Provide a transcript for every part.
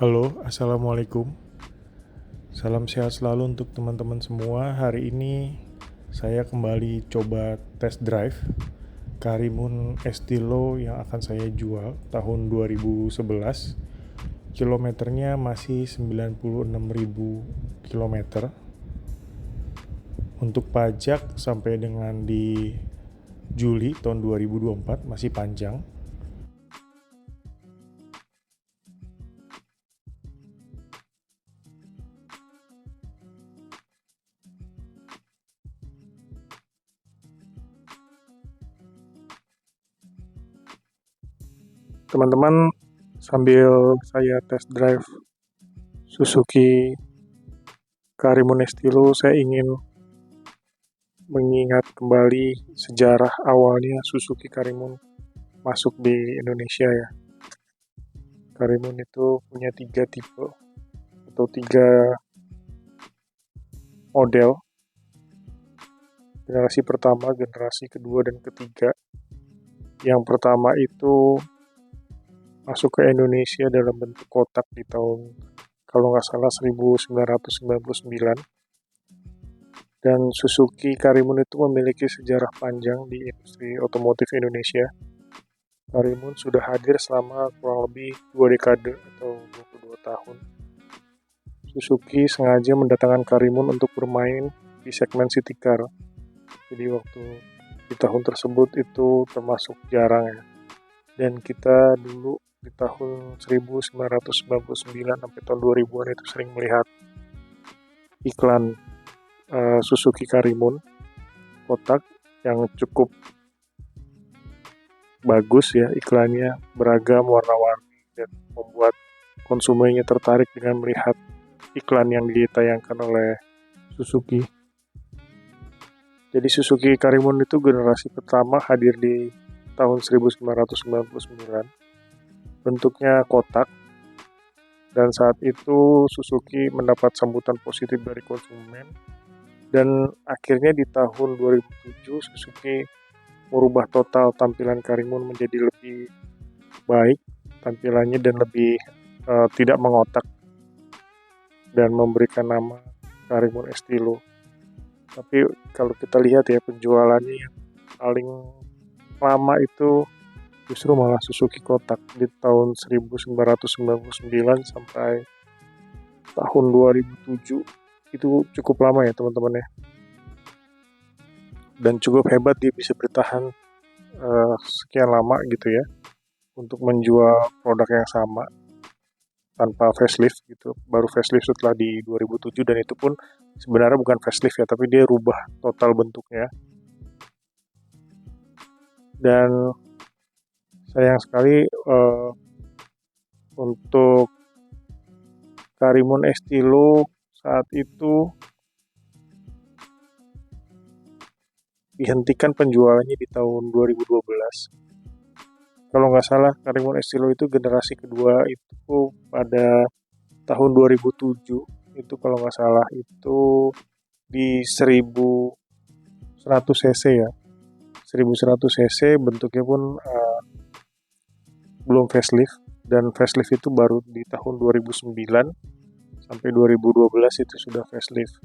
Halo, Assalamualaikum. Salam sehat selalu untuk teman-teman semua. Hari ini saya kembali coba test drive Karimun Estilo yang akan saya jual tahun 2011. Kilometernya masih 96.000 kilometer. Untuk pajak sampai dengan di Juli tahun 2024 masih panjang. Teman-teman, sambil saya test drive Suzuki Karimun Estilo, saya ingin mengingat kembali sejarah awalnya Suzuki Karimun masuk di Indonesia ya. Karimun itu punya 3 tipe atau 3 model. Generasi pertama, generasi kedua, dan ketiga. Yang pertama itu masuk ke Indonesia dalam bentuk kotak di tahun, kalau nggak salah, 1999. Dan Suzuki Karimun itu memiliki sejarah panjang di industri otomotif Indonesia. Karimun sudah hadir selama kurang lebih 2 dekade atau 22 tahun. Suzuki sengaja mendatangkan Karimun untuk bermain di segmen city car. Jadi waktu di tahun tersebut itu termasuk jarang ya. Dan kita dulu di tahun 1999 sampai tahun 2000-an itu sering melihat iklan Suzuki Karimun kotak yang cukup bagus ya, iklannya beragam warna-warni dan membuat konsumennya tertarik dengan melihat iklan yang ditayangkan oleh Suzuki. Jadi Suzuki Karimun itu generasi pertama hadir di tahun 1999. Bentuknya kotak, dan saat itu Suzuki mendapat sambutan positif dari konsumen. Dan akhirnya di tahun 2007 Suzuki merubah total tampilan Karimun menjadi lebih baik tampilannya dan lebih tidak mengotak, dan memberikan nama Karimun Estilo. Tapi kalau kita lihat ya, penjualannya yang paling lama itu justru malah Suzuki kotak di tahun 1999 sampai tahun 2007. Itu cukup lama ya teman-teman ya. Dan cukup hebat dia bisa bertahan sekian lama gitu ya, untuk menjual produk yang sama tanpa facelift gitu. Baru facelift setelah di 2007, dan itu pun sebenarnya bukan facelift ya, tapi dia rubah total bentuknya. Dan sayang sekali untuk Karimun Estilo saat itu dihentikan penjualannya di tahun 2012. Kalau nggak salah, Karimun Estilo itu generasi kedua itu pada tahun 2007. Itu kalau nggak salah itu di 1100 cc ya. 1100 cc, bentuknya pun belum facelift, dan facelift itu baru di tahun 2009 sampai 2012 itu sudah facelift.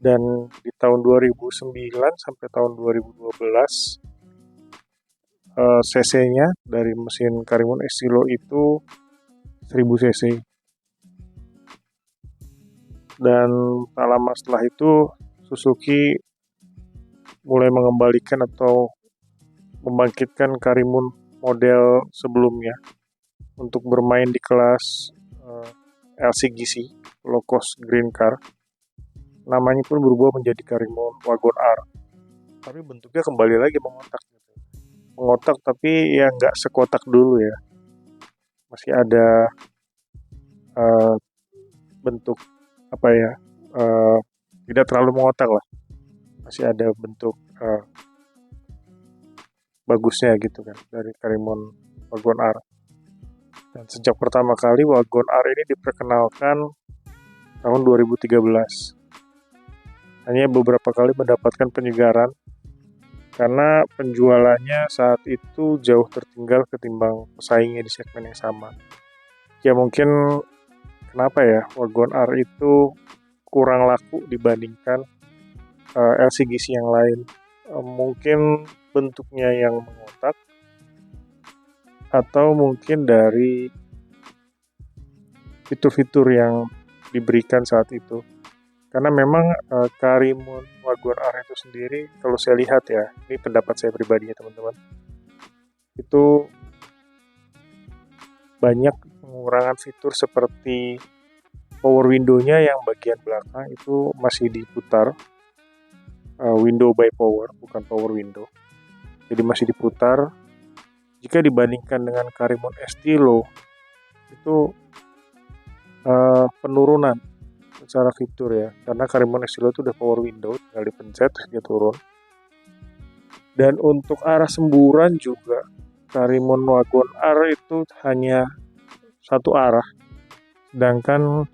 Dan di tahun 2009 sampai tahun 2012 cc-nya dari mesin Karimun Estilo itu 1000 cc. Dan tak lama setelah itu Suzuki mulai mengembalikan atau membangkitkan Karimun model sebelumnya untuk bermain di kelas LCGC, low cost green car. Namanya pun berubah menjadi Karimun Wagon R. Tapi bentuknya kembali lagi mengotak gitu. Mengotak tapi ya nggak sekotak dulu ya. Masih ada bentuk apa ya, tidak terlalu mengotak lah. Masih ada bentuk bagusnya gitu kan dari Karimun Wagon R. Dan sejak pertama kali Wagon R ini diperkenalkan tahun 2013. Hanya beberapa kali mendapatkan penyegaran karena penjualannya saat itu jauh tertinggal ketimbang pesaingnya di segmen yang sama. Ya mungkin kenapa ya Wagon R itu kurang laku dibandingkan LCGC yang lain. Mungkin bentuknya yang mengotak atau mungkin dari fitur-fitur yang diberikan saat itu. Karena memang Karimun Wagon R itu sendiri, kalau saya lihat ya, ini pendapat saya pribadi ya teman-teman, itu banyak pengurangan fitur seperti power window-nya yang bagian belakang itu masih diputar, window by power, bukan power window. Jadi masih diputar. Jika dibandingkan dengan Karimun Estilo, itu penurunan secara fitur ya, karena Karimun Estilo itu udah power window, tinggal dipencet dia turun. Dan untuk arah semburan juga Karimun Wagon R itu hanya satu arah, sedangkan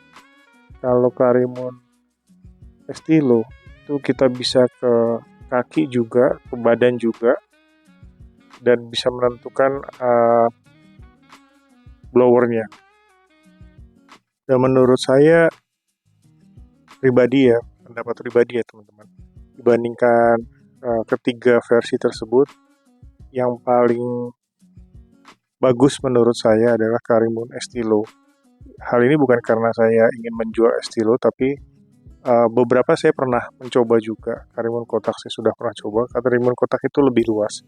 kalau Karimun Estilo itu kita bisa ke kaki juga, ke badan juga, dan bisa menentukan blowernya. Dan menurut saya pribadi ya, pendapat pribadi ya teman-teman, dibandingkan ketiga versi tersebut, yang paling bagus menurut saya adalah Karimun Estilo. Hal ini bukan karena saya ingin menjual Estilo, tapi beberapa saya pernah mencoba juga. Karimun kotak saya sudah pernah coba. Karimun kotak itu lebih luas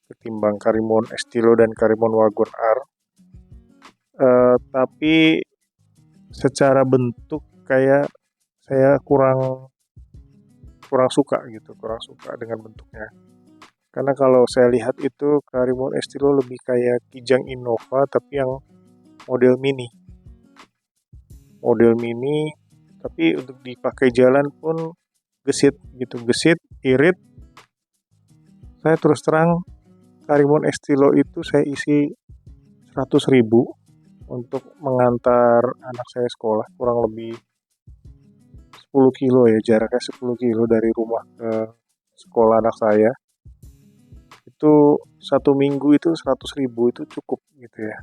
ketimbang Karimun Estilo dan Karimun Wagon R. Tapi secara bentuk kayak saya kurang suka gitu, kurang suka dengan bentuknya. Karena kalau saya lihat itu Karimun Estilo lebih kayak Kijang Innova tapi yang model mini. Model mini tapi untuk dipakai jalan pun gesit gitu, gesit, irit. Saya terus terang Karimun Estilo itu saya isi 100.000 untuk mengantar anak saya sekolah, kurang lebih 10 kilo ya, jaraknya 10 kilo dari rumah ke sekolah anak saya. Itu satu minggu itu 100.000 itu cukup gitu ya.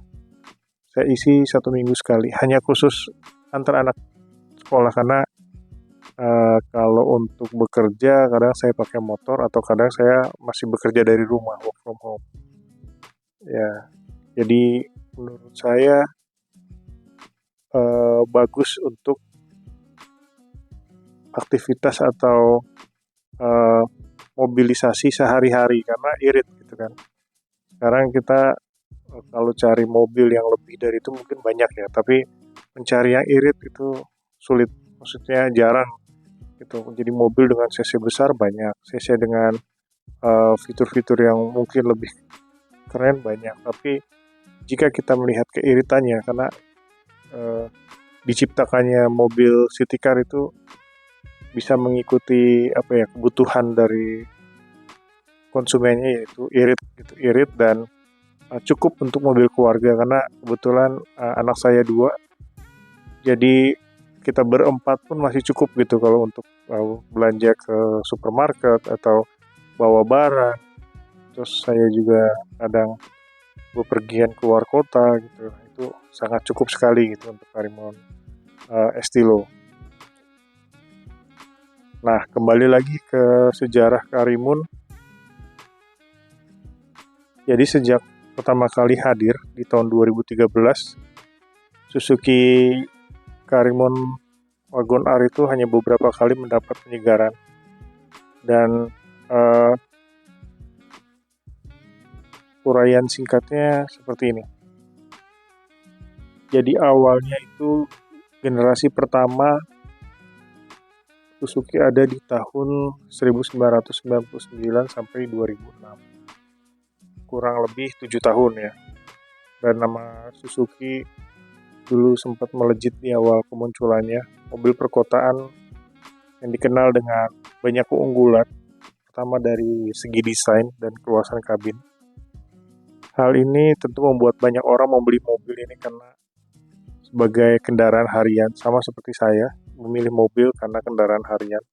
Saya isi satu minggu sekali, hanya khusus antar anak sekolah, karena kalau untuk bekerja kadang saya pakai motor atau kadang saya masih bekerja dari rumah, work from home. Ya, jadi menurut saya bagus untuk aktivitas atau uh, mobilisasi sehari-hari karena irit gitu kan. Sekarang kita kalau cari mobil yang lebih dari itu mungkin banyak ya, tapi mencari yang irit itu sulit, maksudnya jarang gitu. Jadi mobil dengan cc besar banyak, cc dengan fitur-fitur yang mungkin lebih keren banyak, tapi jika kita melihat keiritannya karena diciptakannya mobil city car itu bisa mengikuti kebutuhan dari konsumennya, yaitu irit gitu, irit dan cukup untuk mobil keluarga karena kebetulan anak saya 2, jadi kita berempat pun masih cukup gitu kalau untuk belanja ke supermarket atau bawa barang. Terus saya juga kadang bepergian keluar kota gitu, itu sangat cukup sekali gitu untuk Karimun Estilo. Nah, kembali lagi ke sejarah Karimun. Jadi sejak pertama kali hadir di tahun 2013, Suzuki Karimun Wagon R itu hanya beberapa kali mendapat penyegaran. Dan uraian singkatnya seperti ini. Jadi awalnya itu generasi pertama Suzuki ada di tahun 1999 sampai 2006. Kurang lebih 7 tahun ya. Dan nama Suzuki dulu sempat melejit di awal kemunculannya. Mobil perkotaan yang dikenal dengan banyak keunggulan, pertama dari segi desain dan keluasan kabin. Hal ini tentu membuat banyak orang membeli mobil ini karena sebagai kendaraan harian, sama seperti saya memilih mobil karena kendaraan harian.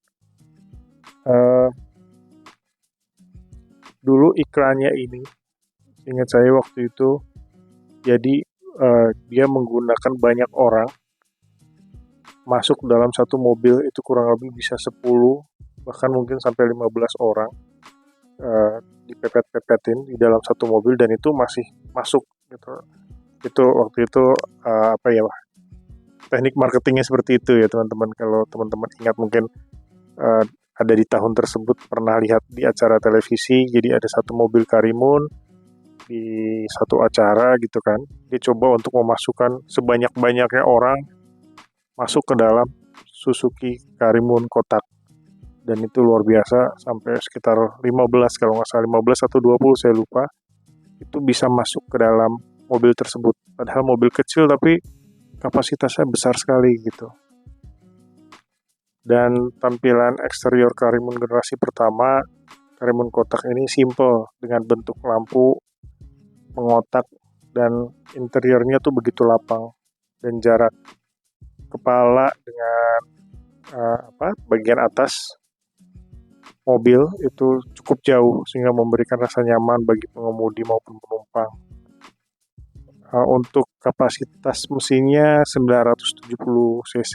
Dulu iklannya ini, ingat saya waktu itu, jadi dia menggunakan banyak orang masuk dalam satu mobil, itu kurang lebih bisa 10 bahkan mungkin sampai 15 orang dipepet-pepetin di dalam satu mobil dan itu masih masuk gitu. Itu waktu itu apa ya, teknik marketingnya seperti itu ya teman-teman. Kalau teman-teman ingat mungkin uh, ada di tahun tersebut pernah lihat di acara televisi, jadi ada satu mobil Karimun di satu acara gitu kan, dia coba untuk memasukkan sebanyak-banyaknya orang masuk ke dalam Suzuki Karimun kotak, dan itu luar biasa, sampai sekitar 15, kalau nggak salah 15 atau 20 saya lupa, itu bisa masuk ke dalam mobil tersebut, padahal mobil kecil tapi kapasitasnya besar sekali gitu. Dan tampilan eksterior Karimun generasi pertama, Karimun kotak ini simple dengan bentuk lampu mengotak dan interiornya tuh begitu lapang, dan jarak kepala dengan bagian atas mobil itu cukup jauh sehingga memberikan rasa nyaman bagi pengemudi maupun penumpang. Untuk kapasitas mesinnya 970 cc,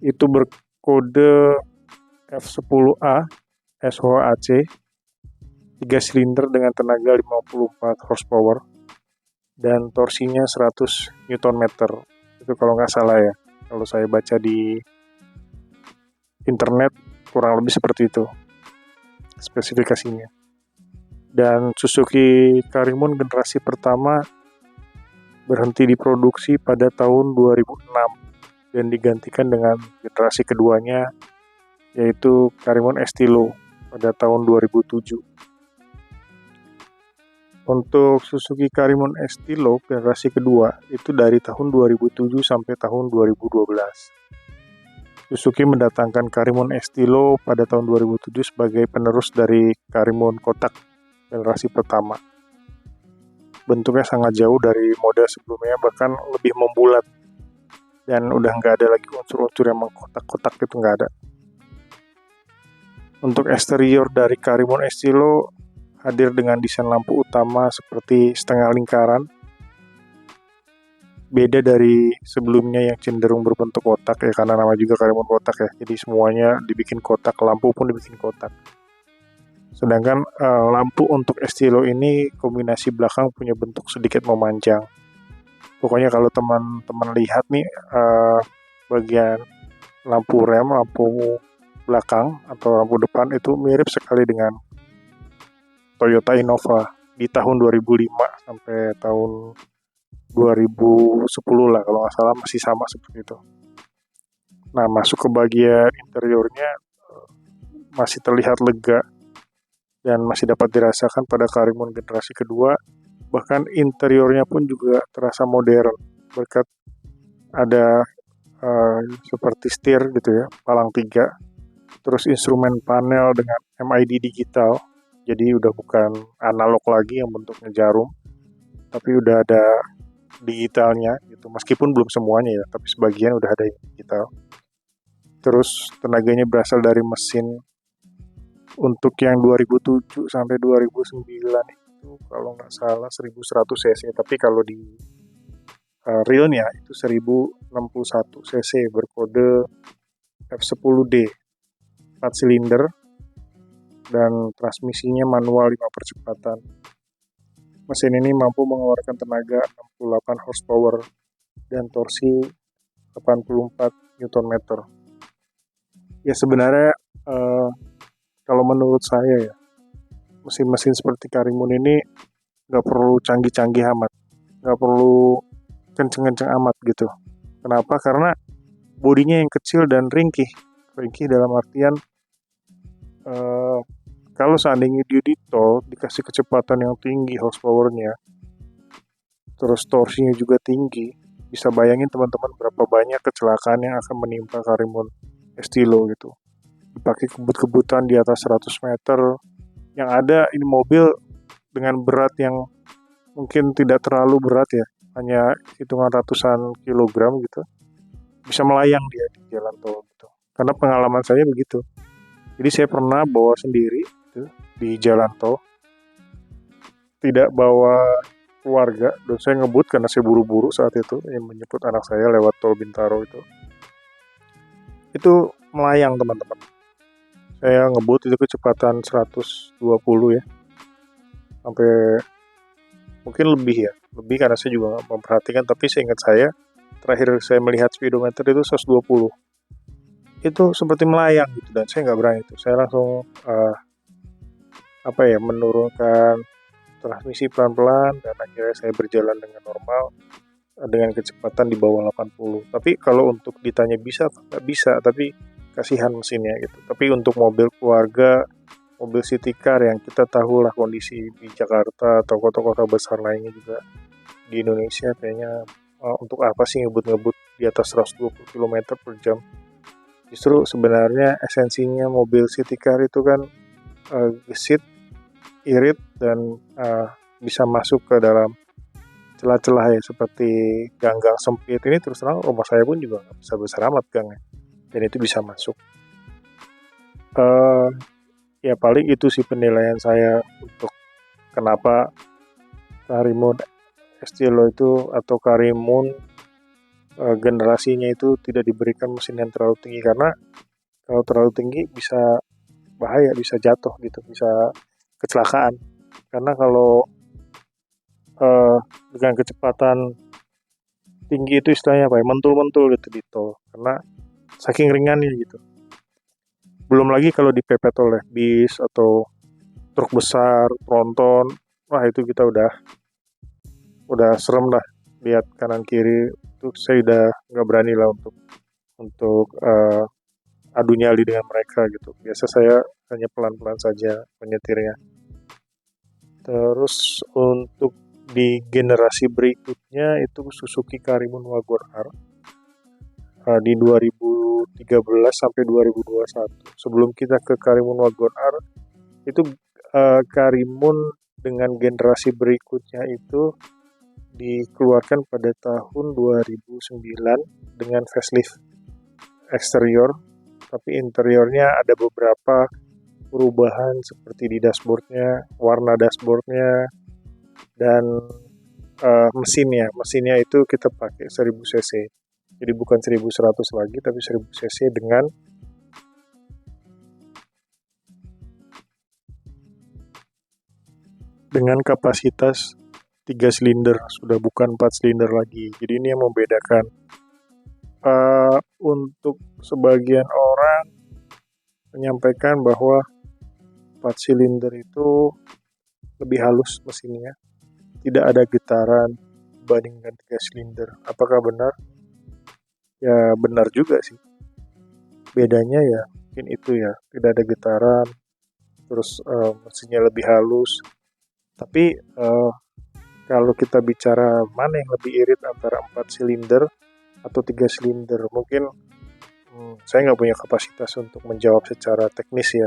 itu berkode F10A SHAC, 3 silinder dengan tenaga 54 horsepower dan torsinya 100 Nm. Itu kalau nggak salah ya, kalau saya baca di internet kurang lebih seperti itu spesifikasinya. Dan Suzuki Karimun generasi pertama berhenti diproduksi pada tahun 2006 dan digantikan dengan generasi keduanya, yaitu Karimun Estilo pada tahun 2007. Untuk Suzuki Karimun Estilo generasi kedua itu dari tahun 2007 sampai tahun 2012. Suzuki mendatangkan Karimun Estilo pada tahun 2007 sebagai penerus dari Karimun kotak generasi pertama. Bentuknya sangat jauh dari model sebelumnya, bahkan lebih membulat, dan udah nggak ada lagi unsur-unsur yang mengkotak-kotak, itu nggak ada. Untuk eksterior dari Karimun Estilo hadir dengan desain lampu utama seperti setengah lingkaran, beda dari sebelumnya yang cenderung berbentuk kotak ya, karena nama juga Karimun kotak ya, jadi semuanya dibikin kotak, lampu pun dibikin kotak. Sedangkan lampu untuk Estilo ini kombinasi belakang punya bentuk sedikit memanjang. Pokoknya kalau teman-teman lihat nih bagian lampu rem, lampu belakang atau lampu depan itu mirip sekali dengan Toyota Innova di tahun 2005 sampai tahun 2010 lah kalau nggak salah, masih sama seperti itu. Nah, masuk ke bagian interiornya masih terlihat lega dan masih dapat dirasakan pada Karimun generasi kedua. Bahkan interiornya pun juga terasa modern berkat ada seperti setir gitu ya, palang 3, terus instrumen panel dengan MID digital, jadi udah bukan analog lagi yang bentuknya jarum, tapi udah ada digitalnya gitu, meskipun belum semuanya ya, tapi sebagian udah ada yang digital. Terus tenaganya berasal dari mesin untuk yang 2007 sampai 2009 itu kalau nggak salah 1100 cc, tapi kalau di realnya itu 1061 cc berkode F10D, 4 silinder dan transmisinya manual 5 percepatan. Mesin ini mampu mengeluarkan tenaga 68 horsepower dan torsi 84 Nm. Ya sebenarnya kalau menurut saya ya, mesin-mesin seperti Karimun ini nggak perlu canggih-canggih amat, nggak perlu kenceng-kenceng amat gitu. Kenapa? Karena bodinya yang kecil dan ringkih dalam artian kalau seandainya dia di tol dikasih kecepatan yang tinggi horsepowernya, terus torsinya juga tinggi, bisa bayangin teman-teman berapa banyak kecelakaan yang akan menimpa Karimun Estilo gitu. Dipakai kebut-kebutan di atas 100 meter, yang ada ini mobil dengan berat yang mungkin tidak terlalu berat ya, hanya hitungan ratusan kilogram gitu, bisa melayang dia di jalan tol gitu. Karena pengalaman saya begitu. Jadi saya pernah bawa sendiri gitu, di jalan tol, tidak bawa keluarga dan saya ngebut karena saya buru-buru saat itu yang menjemput anak saya lewat tol Bintaro itu melayang teman-teman. Saya ngebut itu kecepatan 120 ya, sampai mungkin lebih karena saya juga nggak memperhatikan, tapi seingat saya terakhir saya melihat speedometer itu 120, itu seperti melayang gitu dan saya nggak berani itu, saya langsung menurunkan transmisi pelan-pelan dan akhirnya saya berjalan dengan normal dengan kecepatan di bawah 80. Tapi kalau untuk ditanya bisa atau nggak bisa, tapi kasihan mesinnya gitu. Tapi untuk mobil keluarga, mobil city car yang kita tahu lah kondisi di Jakarta atau kota-kota besar lainnya juga di Indonesia, kayaknya untuk apa sih ngebut-ngebut di atas 120 km per jam. Justru sebenarnya esensinya mobil city car itu kan gesit, irit, dan bisa masuk ke dalam celah-celah ya, seperti gang-gang sempit ini. Terus terang rumah saya pun juga nggak besar-besar amat gangnya, dan itu bisa masuk. Eh, Ya paling itu sih penilaian saya untuk kenapa Karimun Estilo itu atau Karimun generasinya itu tidak diberikan mesin yang terlalu tinggi, karena kalau terlalu tinggi bisa bahaya, bisa jatuh gitu, bisa kecelakaan. Karena kalau eh, dengan kecepatan tinggi itu istilahnya apa ya, mentul-mentul gitu di tol, karena saking ringannya gitu. Belum lagi kalau dipepet oleh bis atau truk besar, tronton, wah itu kita udah serem lah, lihat kanan kiri itu saya udah nggak berani lah untuk adu nyali dengan mereka gitu. Biasa saya hanya pelan-pelan saja menyetirnya. Terus untuk di generasi berikutnya itu Suzuki Karimun Wagon R di 2013 sampai 2021. Sebelum kita ke Karimun Wagon R, itu Karimun dengan generasi berikutnya itu dikeluarkan pada tahun 2009 dengan facelift eksterior, tapi interiornya ada beberapa perubahan seperti di dashboardnya, warna dashboardnya, dan mesinnya itu kita pakai 1000 cc, jadi bukan 1100 lagi tapi 1000 cc dengan kapasitas 3 silinder, sudah bukan 4 silinder lagi. Jadi ini yang membedakan. Untuk sebagian orang menyampaikan bahwa 4 silinder itu lebih halus mesinnya, tidak ada getaran dibandingkan 3 silinder. Apakah benar? Ya benar juga sih. Bedanya ya mungkin itu ya, tidak ada getaran, terus mesinnya lebih halus. Tapi kalau kita bicara mana yang lebih irit antara 4 silinder atau 3 silinder, mungkin saya nggak punya kapasitas untuk menjawab secara teknis ya.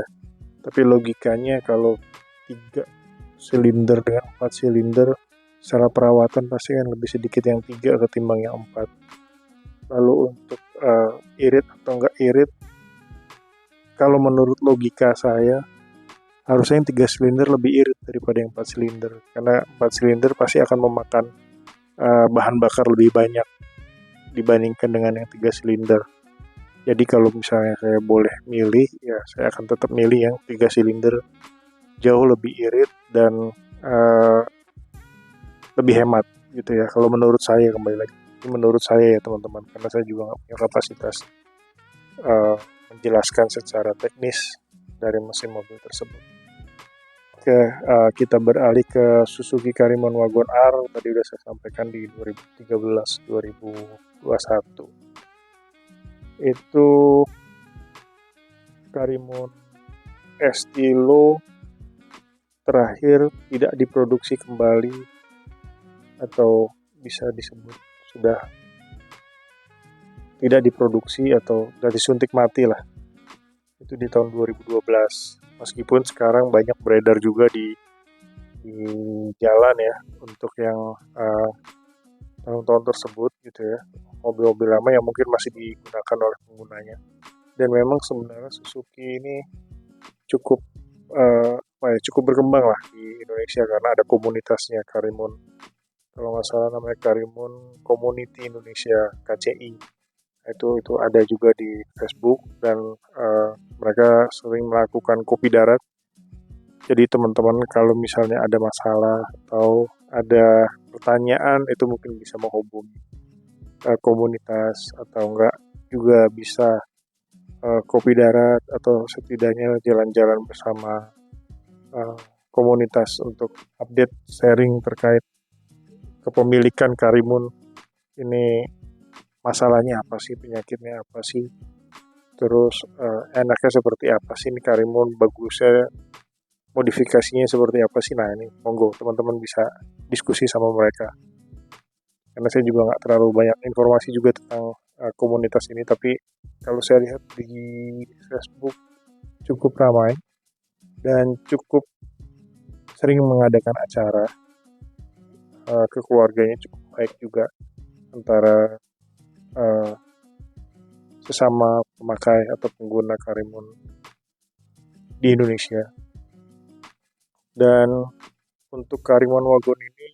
Tapi logikanya kalau 3 silinder dengan 4 silinder, secara perawatan pasti kan lebih sedikit yang 3 ketimbang yang 4. Lalu untuk irit atau nggak irit, kalau menurut logika saya, harusnya yang 3 silinder lebih irit daripada yang 4 silinder. Karena 4 silinder pasti akan memakan bahan bakar lebih banyak dibandingkan dengan yang 3 silinder. Jadi kalau misalnya saya boleh milih, ya saya akan tetap milih yang 3 silinder, jauh lebih irit dan lebih hemat gitu ya. Kalau menurut saya, kembali lagi, ini menurut saya ya teman-teman, karena saya juga nggak punya kapasitas menjelaskan secara teknis dari mesin mobil tersebut. Oke, kita beralih ke Suzuki Karimun Wagon R. Tadi udah saya sampaikan di 2013-2021. Itu Karimun Estilo terakhir tidak diproduksi kembali, atau bisa disebut sudah tidak diproduksi atau sudah disuntik mati lah. Itu di tahun 2012. Meskipun sekarang banyak beredar juga di jalan ya untuk yang tahun-tahun tersebut gitu ya, mobil-mobil lama yang mungkin masih digunakan oleh penggunanya. Dan memang sebenarnya Suzuki ini cukup cukup berkembang lah di Indonesia karena ada komunitasnya Karimun kalau nggak salah namanya Karimun Community Indonesia KCI. Itu ada juga di Facebook dan mereka sering melakukan kopi darat. Jadi teman-teman kalau misalnya ada masalah atau ada pertanyaan itu mungkin bisa menghubungi komunitas atau enggak juga bisa kopi darat atau setidaknya jalan-jalan bersama eh, komunitas untuk update sharing terkait kepemilikan Karimun ini, masalahnya apa sih, penyakitnya apa sih, terus enaknya seperti apa sih ini Karimun, bagusnya modifikasinya seperti apa sih. Nah ini monggo teman-teman bisa diskusi sama mereka, karena saya juga nggak terlalu banyak informasi juga tentang komunitas ini, tapi kalau saya lihat di Facebook cukup ramai dan cukup sering mengadakan acara, kekeluarganya cukup baik juga antara uh, sesama pemakai atau pengguna Karimun di Indonesia. Dan untuk Karimun Wagon ini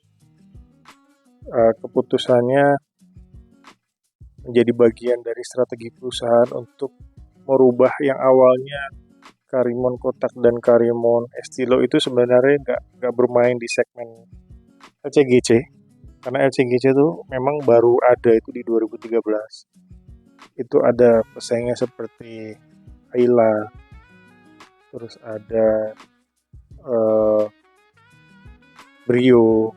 keputusannya menjadi bagian dari strategi perusahaan untuk merubah yang awalnya Karimun Kotak dan Karimun Estilo itu sebenarnya nggak bermain di segmen LCGC, karena LCGC itu memang baru ada itu di 2013. Itu ada pesaingnya seperti Ayla, terus ada Brio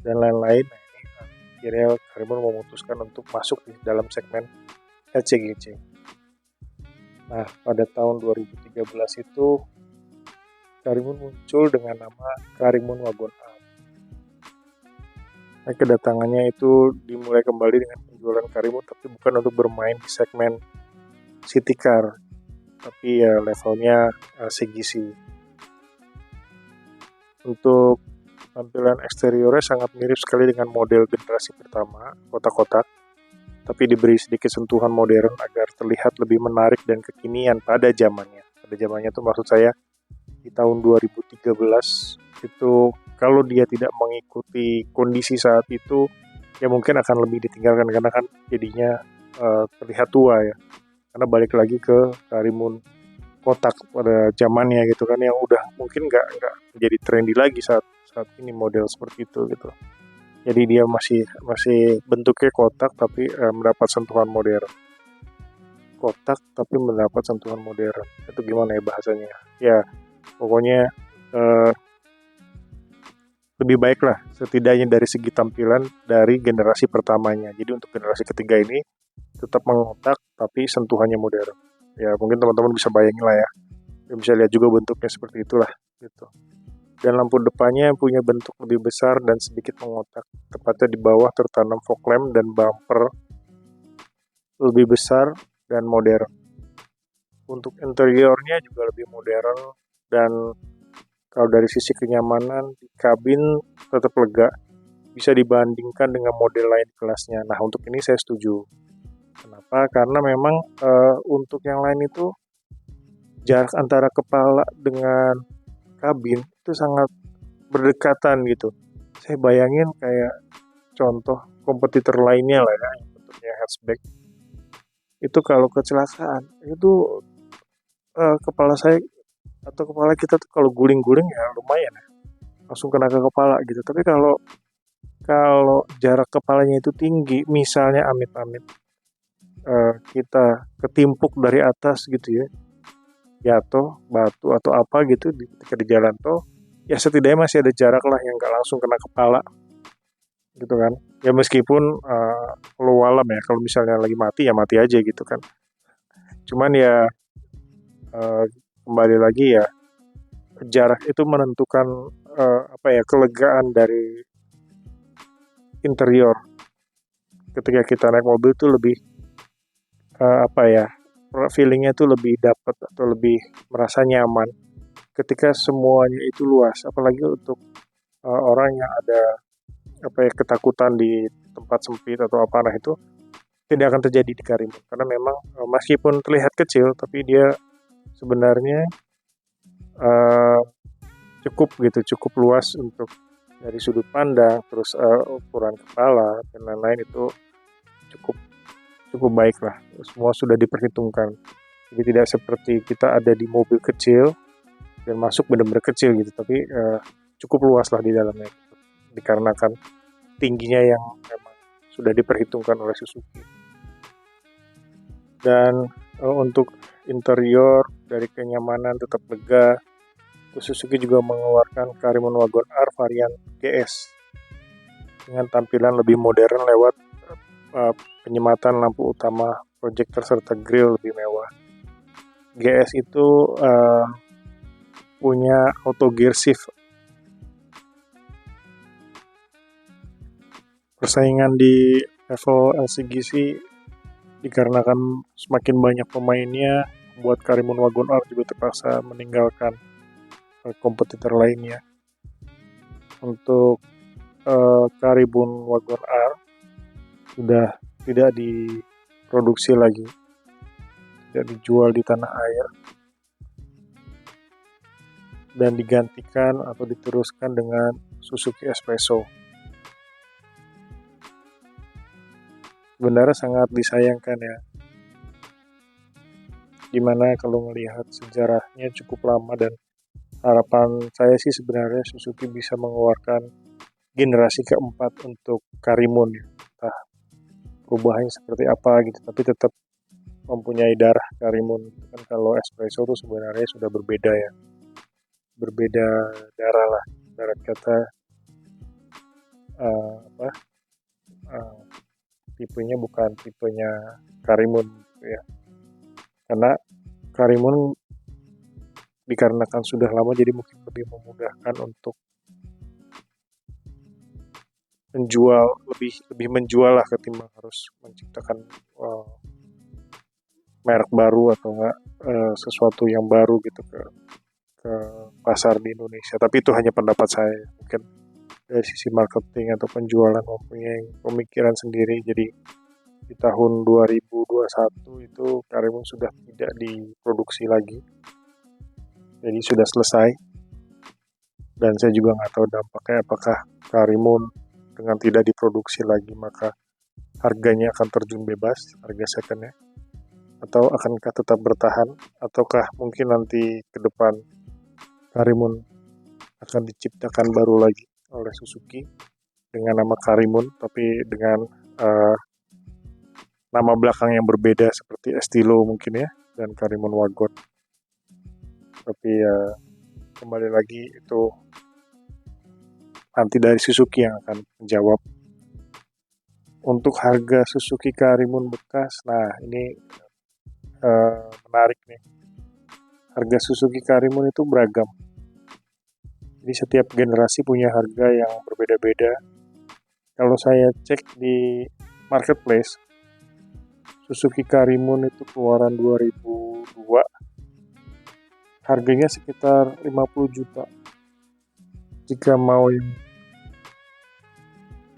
dan lain-lain. Nah, ini akhirnya Karimun memutuskan untuk masuk di dalam segmen LCGC. Nah, pada tahun 2013 itu Karimun muncul dengan nama Karimun Wagon Up. Nah, kedatangannya itu dimulai kembali dengan penjualan Karimun, tapi bukan untuk bermain di segmen city car, tapi ya levelnya CGC. Untuk tampilan eksteriornya sangat mirip sekali dengan model generasi pertama, kotak-kotak, tapi diberi sedikit sentuhan modern agar terlihat lebih menarik dan kekinian pada zamannya. Pada zamannya itu maksud saya di tahun 2013 itu, kalau dia tidak mengikuti kondisi saat itu ya mungkin akan lebih ditinggalkan, karena kan jadinya terlihat tua ya, karena balik lagi ke Karimun Kotak pada zamannya gitu kan, yang udah mungkin nggak menjadi trendy lagi saat ini model seperti itu gitu. Jadi dia masih bentuknya kotak tapi mendapat sentuhan modern. Kotak tapi mendapat sentuhan modern. Itu gimana ya bahasanya? Ya pokoknya eh, lebih baik lah setidaknya dari segi tampilan dari generasi pertamanya. Jadi untuk generasi ketiga ini tetap mengotak tapi sentuhannya modern. Ya mungkin teman-teman bisa bayangin lah ya. Ya bisa lihat juga bentuknya seperti itulah gitu. Dan lampu depannya punya bentuk lebih besar dan sedikit mengotak. Tepatnya di bawah tertanam fog lamp dan bumper lebih besar dan modern. Untuk interiornya juga lebih modern, dan kalau dari sisi kenyamanan di kabin tetap lega, bisa dibandingkan dengan model lain kelasnya. Nah untuk ini saya setuju. Kenapa? Karena memang untuk yang lain itu jarak antara kepala dengan kabin itu sangat berdekatan gitu. Saya bayangin kayak contoh kompetitor lainnya lah ya, yang bentuknya hatchback. Itu kalau kecelakaan, itu kepala saya atau kepala kita tuh kalau guling-guling ya lumayan ya, langsung kena ke kepala gitu. Tapi kalau kalau jarak kepalanya itu tinggi, misalnya amit-amit kita ketimpuk dari atas gitu ya, jatuh batu atau apa gitu ketika di jalan tol, ya setidaknya masih ada jarak lah yang nggak langsung kena kepala gitu kan. Ya meskipun lu alam ya, kalau misalnya lagi mati ya mati aja gitu kan. Cuman ya uh, kembali lagi ya, jarak itu menentukan apa ya, kelegaan dari interior. Ketika kita naik mobil tuh lebih apa ya, feelingnya tuh lebih dapat atau lebih merasa nyaman ketika semuanya itu luas. Apalagi untuk orang yang ada apa ya, ketakutan di tempat sempit atau apa, nah itu tidak akan terjadi di Karimun, karena memang meskipun terlihat kecil tapi dia sebenarnya uh, cukup gitu, cukup luas untuk dari sudut pandang, terus ukuran kepala dan lain-lain itu cukup cukup baik lah. Semua sudah diperhitungkan. Jadi tidak seperti kita ada di mobil kecil dan masuk benar-benar kecil gitu, tapi cukup luas lah di dalamnya gitu. Dikarenakan tingginya yang memang sudah diperhitungkan oleh Suzuki. Dan untuk interior dari kenyamanan tetap lega, Suzuki juga mengeluarkan Karimun Wagon R varian GS dengan tampilan lebih modern lewat penyematan lampu utama proyektor serta grill lebih mewah. GS itu punya auto gear shift. Persaingan di level LCGC dikarenakan semakin banyak pemainnya, membuat Karimun Wagon R juga terpaksa meninggalkan kompetitor lainnya. Untuk Karimun Wagon R sudah tidak diproduksi lagi, tidak dijual di tanah air, dan digantikan atau diteruskan dengan Suzuki Espresso. Sebenarnya sangat disayangkan ya, dimana kalau melihat sejarahnya cukup lama, dan harapan saya sih sebenarnya Suzuki bisa mengeluarkan generasi keempat untuk Karimun ya. Entah perubahannya seperti apa gitu, tapi tetap mempunyai darah Karimun. Kan kalau Espresso itu sebenarnya sudah berbeda ya, berbeda darah lah, ibarat kata tipenya bukan tipenya Karimun gitu ya. Karena Karimun dikarenakan sudah lama, jadi mungkin lebih memudahkan untuk menjual, lebih menjual lah ketimbang harus menciptakan merek baru atau enggak sesuatu yang baru gitu ke pasar di Indonesia. Tapi itu hanya pendapat saya, mungkin dari sisi marketing atau penjualan mempunyai pemikiran sendiri. Jadi di tahun 2021 itu Karimun sudah tidak diproduksi lagi, jadi sudah selesai. Dan saya juga nggak tahu dampaknya, apakah Karimun dengan tidak diproduksi lagi maka harganya akan terjun bebas, harga secondnya, atau akankah tetap bertahan, ataukah mungkin nanti ke depan Karimun akan diciptakan baru lagi oleh Suzuki dengan nama Karimun, tapi dengan nama belakang yang berbeda seperti Estilo mungkin ya, dan Karimun Wagon. Tapi kembali lagi itu nanti dari Suzuki yang akan menjawab. Untuk harga Suzuki Karimun bekas, nah ini menarik nih. Harga Suzuki Karimun itu beragam. Jadi setiap generasi punya harga yang berbeda-beda. Kalau saya cek di marketplace, Suzuki Karimun itu keluaran 2002, harganya sekitar 50 juta. Jika mau yang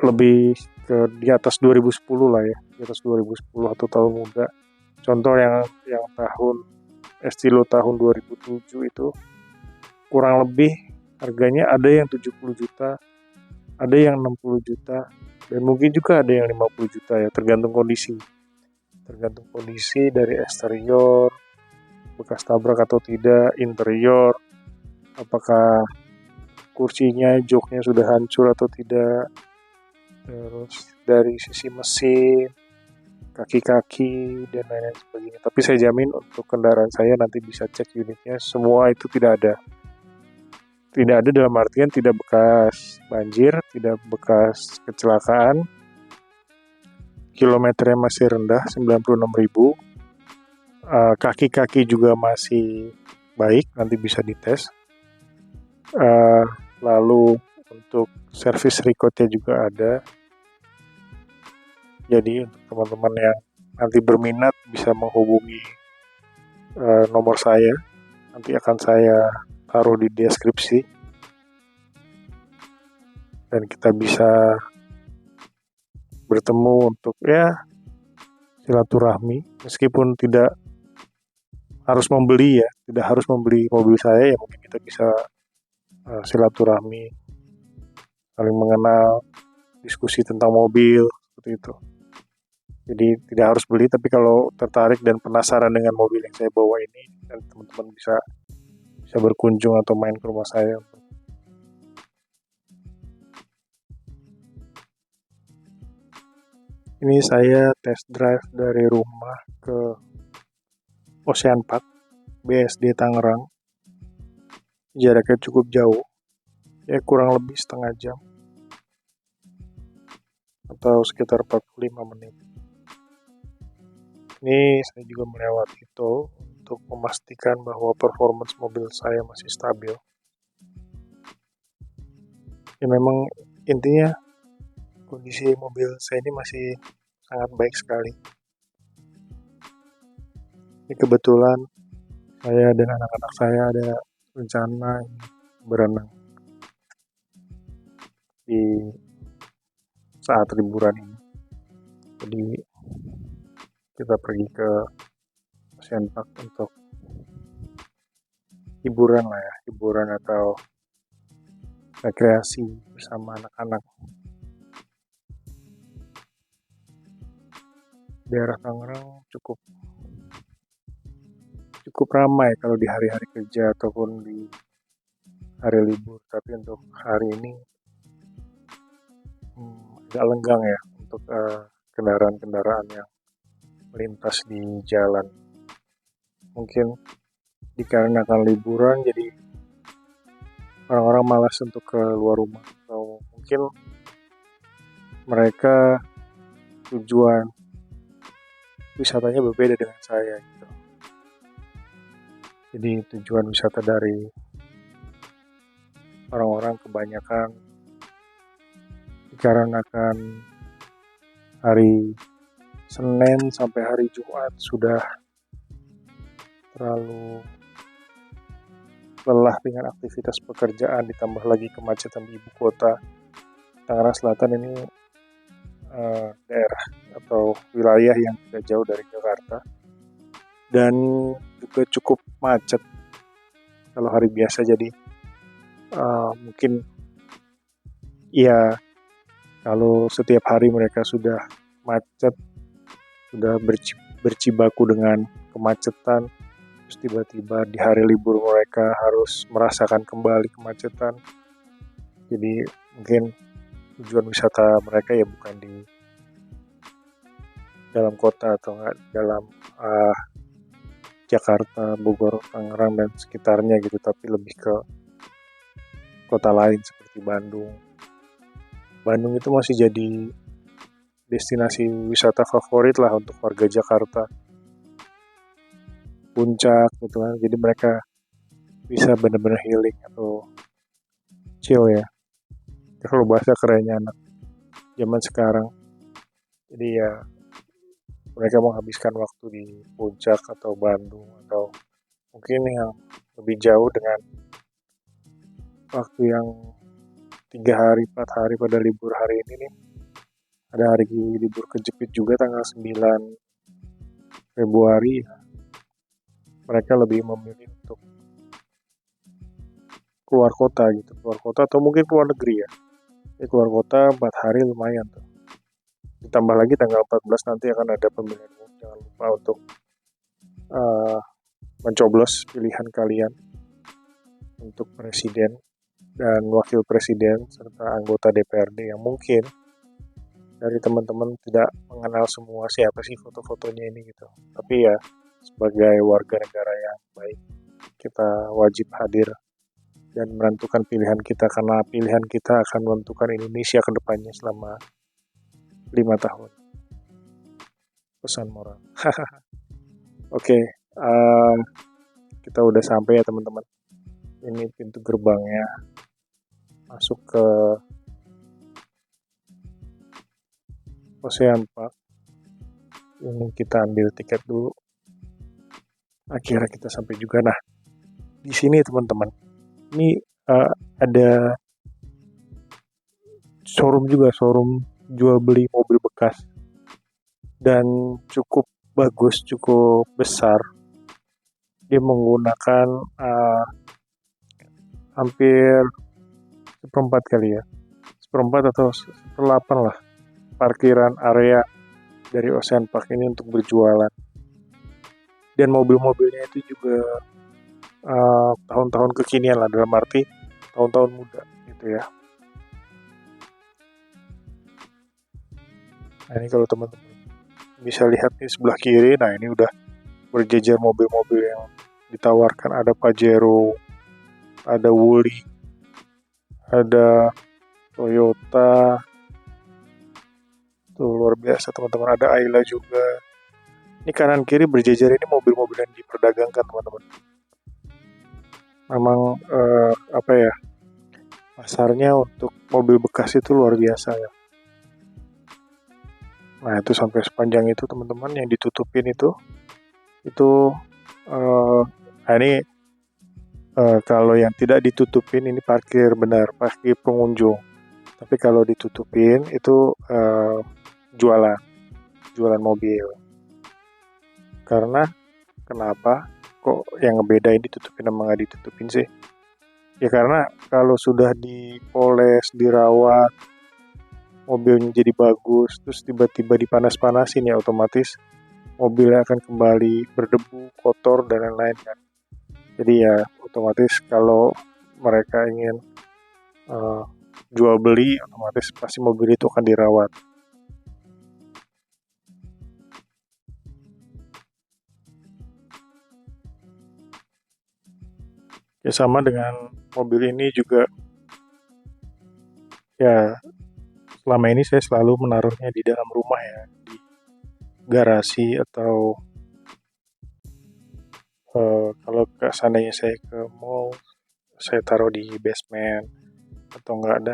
lebih ke di atas 2010 lah ya, di atas 2010 atau tahun muda. Contoh yang tahun Estilo tahun 2007 itu kurang lebih harganya ada yang 70 juta, ada yang 60 juta, dan mungkin juga ada yang 50 juta ya, tergantung kondisi. Tergantung kondisi dari eksterior, bekas tabrak atau tidak, interior, apakah kursinya, joknya sudah hancur atau tidak, terus dari sisi mesin, kaki-kaki, dan lain-lain sebagainya. Tapi saya jamin untuk kendaraan saya nanti bisa cek unitnya, semua itu tidak ada. Tidak ada dalam artian tidak bekas banjir, tidak bekas kecelakaan, kilometernya masih rendah, 96.000, kaki-kaki juga masih baik, nanti bisa dites. Lalu untuk service recordnya juga ada. Jadi untuk teman-teman yang nanti berminat bisa menghubungi nomor saya, nanti akan saya taruh di deskripsi, dan kita bisa bertemu untuk ya silaturahmi, meskipun tidak harus membeli ya, tidak harus membeli mobil saya ya, mungkin kita bisa silaturahmi saling mengenal, diskusi tentang mobil, seperti itu. Jadi tidak harus beli, tapi kalau tertarik dan penasaran dengan mobil yang saya bawa ini, dan teman-teman bisa bisa berkunjung atau main ke rumah saya. Ini saya test drive dari rumah ke Ocean Park, BSD Tangerang. Jaraknya cukup jauh, ya kurang lebih setengah jam atau sekitar 45 menit. Ini saya juga melewati tol untuk memastikan bahwa performance mobil saya masih stabil. Ya memang intinya kondisi mobil saya ini masih sangat baik sekali. Ini kebetulan saya dan anak-anak saya ada rencana berenang di saat liburan ini. Jadi kita pergi ke Ocean Park untuk hiburan lah ya, hiburan atau rekreasi bersama anak-anak. Daerah Tangerang cukup ramai kalau di hari-hari kerja ataupun di hari libur, tapi untuk hari ini agak lenggang ya untuk kendaraan-kendaraan yang melintas di jalan. Mungkin dikarenakan liburan jadi orang-orang malas untuk keluar rumah, atau mungkin mereka tujuan wisatanya berbeda dengan saya gitu. Jadi tujuan wisata dari orang-orang kebanyakan dikarenakan hari Senin sampai hari Jumat sudah terlalu lelah dengan aktivitas pekerjaan, ditambah lagi kemacetan di ibu kota. Tangerang Selatan ini daerah atau wilayah yang tidak jauh dari Jakarta dan juga cukup macet kalau hari biasa. Jadi mungkin ya kalau setiap hari mereka sudah macet, sudah bercibaku dengan kemacetan, terus tiba-tiba di hari libur mereka harus merasakan kembali kemacetan. Jadi mungkin tujuan wisata mereka ya bukan di dalam kota atau enggak dalam Jakarta, Bogor, Tangerang dan sekitarnya gitu, tapi lebih ke kota lain seperti Bandung. Bandung itu masih jadi destinasi wisata favorit lah untuk warga Jakarta. Puncak gitu kan, jadi mereka bisa benar-benar healing atau chill ya. Kalau bahasa kerennya anak zaman sekarang. Jadi ya mereka menghabiskan waktu di Puncak atau Bandung atau mungkin yang lebih jauh dengan waktu yang 3 hari 4 hari pada libur hari ini nih. Ada hari libur kejepit juga tanggal 9 Februari. Mereka lebih memilih untuk keluar kota gitu, keluar kota atau mungkin keluar negeri ya. Keluar kota 4 hari lumayan tuh. Ditambah lagi tanggal 14 nanti akan ada pemilihan umum. Jangan lupa untuk mencoblos pilihan kalian untuk presiden dan wakil presiden serta anggota DPRD yang mungkin dari teman-teman tidak mengenal semua siapa sih foto-fotonya ini gitu. Tapi ya sebagai warga negara yang baik, kita wajib hadir dan menentukan pilihan kita, karena pilihan kita akan menentukan Indonesia ke depannya selama 5 tahun. Pesan moral. Oke, kita udah sampai ya teman-teman. Ini pintu gerbangnya masuk ke Ocean Park. Ini kita ambil tiket dulu. Akhirnya kita sampai juga. Nah, di sini teman-teman, ini ada showroom juga, showroom jual beli mobil bekas dan cukup bagus, cukup besar. Dia menggunakan hampir seperempat 1/4 atau 1/8 lah parkiran area dari Ocean Park ini untuk berjualan. Dan mobil-mobilnya itu juga tahun-tahun kekinian lah, dalam arti tahun-tahun muda gitu ya. Nah ini kalau teman-teman bisa lihat nih sebelah kiri, nah ini udah berjejer mobil-mobil yang ditawarkan. Ada Pajero, ada Wuling, ada Toyota, tuh luar biasa teman-teman. Ada Ayla juga. Ini kanan kiri berjejer, ini mobil-mobil yang diperdagangkan teman-teman. Memang apa ya, pasarnya untuk mobil bekas itu luar biasa ya. Nah itu sampai sepanjang itu teman-teman yang ditutupin itu nah ini kalau yang tidak ditutupin ini parkir benar, parkir pengunjung. Tapi kalau ditutupin itu jualan mobil. Karena kenapa kok yang ngebedain ditutupin sama nggak ditutupin sih? Ya karena kalau sudah dipoles, dirawat, mobilnya jadi bagus, terus tiba-tiba dipanas-panasin ya otomatis mobilnya akan kembali berdebu, kotor dan lain-lain kan. Jadi ya otomatis kalau mereka ingin jual beli, otomatis pasti mobil itu akan dirawat. Ya sama dengan mobil ini juga, ya selama ini saya selalu menaruhnya di dalam rumah ya, di garasi atau kalau seandainya saya ke mall, saya taruh di basement atau enggak